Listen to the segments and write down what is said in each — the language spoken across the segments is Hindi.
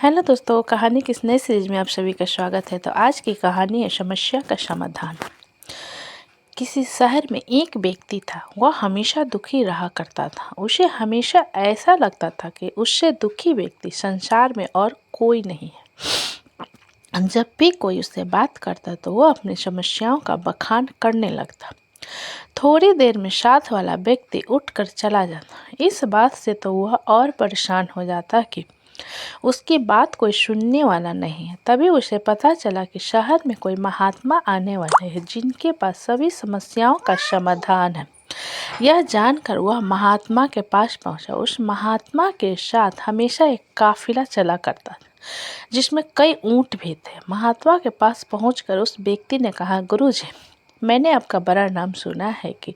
हेलो दोस्तों, कहानी की इस नई सीरीज में आप सभी का स्वागत है। तो आज की कहानी है समस्या का समाधान। किसी शहर में एक व्यक्ति था। वह हमेशा दुखी रहा करता था। उसे हमेशा ऐसा लगता था कि उससे दुखी व्यक्ति संसार में और कोई नहीं है। जब भी कोई उससे बात करता तो वह अपनी समस्याओं का बखान करने लगता। थोड़ी देर में साथ वाला व्यक्ति उठकर चला जाता। इस बात से तो वह और परेशान हो जाता कि उसकी बात कोई सुनने वाला नहीं है। तभी उसे पता चला कि शहर में कोई महात्मा आने वाले हैं जिनके पास सभी समस्याओं का समाधान है। यह जानकर वह महात्मा के पास पहुंचा। उस महात्मा के साथ हमेशा एक काफिला चला करता था जिसमें कई ऊंट भी थे। महात्मा के पास पहुंचकर उस व्यक्ति ने कहा, गुरुजी, मैंने आपका बड़ा नाम सुना है कि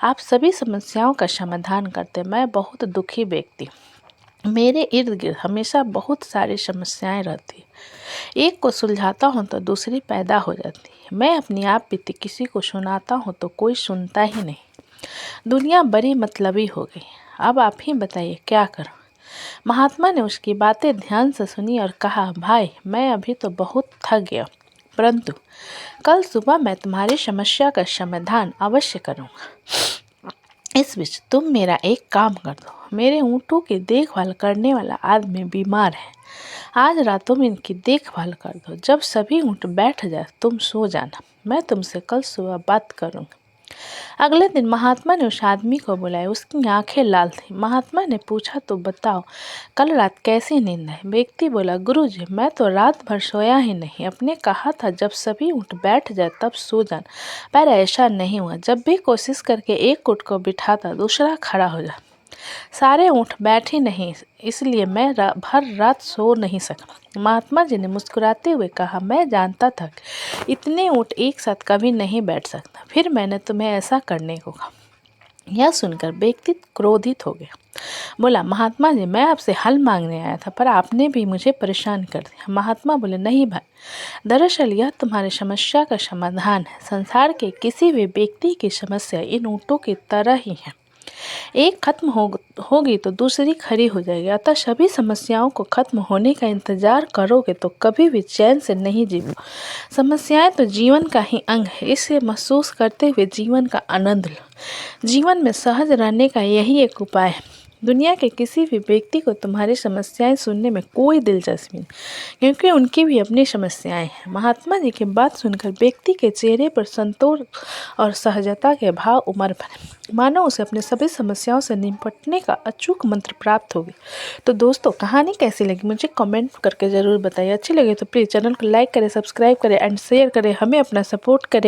आप सभी समस्याओं का समाधान करते। मैं बहुत दुखी व्यक्ति, मेरे इर्द गिर्द हमेशा बहुत सारी समस्याएं रहती। एक को सुलझाता हूँ तो दूसरी पैदा हो जाती है। मैं अपनी आप बीती किसी को सुनाता हूँ तो कोई सुनता ही नहीं। दुनिया बड़ी मतलबी हो गई। अब आप ही बताइए क्या करूँ। महात्मा ने उसकी बातें ध्यान से सुनी और कहा, भाई, मैं अभी तो बहुत थक गया, परंतु कल सुबह मैं तुम्हारी समस्या का समाधान अवश्य करूँगा। इस बीच तुम मेरा एक काम कर दो। मेरे ऊँटों की देखभाल करने वाला आदमी बीमार है। आज रात तुम इनकी देखभाल कर दो। जब सभी ऊँट बैठ जाए तुम सो जाना। मैं तुमसे कल सुबह बात करूँगा। अगले दिन महात्मा ने उस आदमी को बुलाया। उसकी आंखें लाल थी। महात्मा ने पूछा, तो बताओ कल रात कैसी नींद है? व्यक्ति बोला, गुरुजी, मैं तो रात भर सोया ही नहीं। आपने कहा था जब सभी ऊँट बैठ जाए तब सो जाना, पर ऐसा नहीं हुआ। जब भी कोशिश करके एक ऊँट को बिठाता दूसरा खड़ा हो जाता। सारे ऊँट बैठे नहीं, इसलिए मैं भर रात सो नहीं सका। महात्मा जी ने मुस्कुराते हुए कहा, मैं जानता था कि इतने ऊँट एक साथ कभी नहीं बैठ सकता, फिर मैंने तुम्हें ऐसा करने को कहा। यह सुनकर व्यक्ति क्रोधित हो गया। बोला, महात्मा जी, मैं आपसे हल मांगने आया था, पर आपने भी मुझे परेशान कर दिया। महात्मा बोले, नहीं भाई, दरअसल यह तुम्हारी समस्या का समाधान है। संसार के किसी भी व्यक्ति की समस्या इन ऊँटों की तरह ही है। एक खत्म होगी तो दूसरी खड़ी हो जाएगी। अतः सभी समस्याओं को खत्म होने का इंतजार करोगे तो कभी भी चैन से नहीं जीवो। समस्याएं तो जीवन का ही अंग है, इसे महसूस करते हुए जीवन का आनंद लो। जीवन में सहज रहने का यही एक उपाय है। दुनिया के किसी भी व्यक्ति को तुम्हारी समस्याएं सुनने में कोई दिलचस्पी नहीं, क्योंकि उनकी भी अपनी समस्याएं हैं। महात्मा जी की बात सुनकर व्यक्ति के चेहरे पर संतोष और सहजता के भाव उमड़ पड़े, मानो उसे अपने सभी समस्याओं से निपटने का अचूक मंत्र प्राप्त हो गया। तो दोस्तों, कहानी कैसी लगी मुझे कमेंट करके ज़रूर बताइए। अच्छी लगे तो प्लीज़ चैनल को लाइक करें, सब्सक्राइब करें एंड शेयर करें। हमें अपना सपोर्ट करें।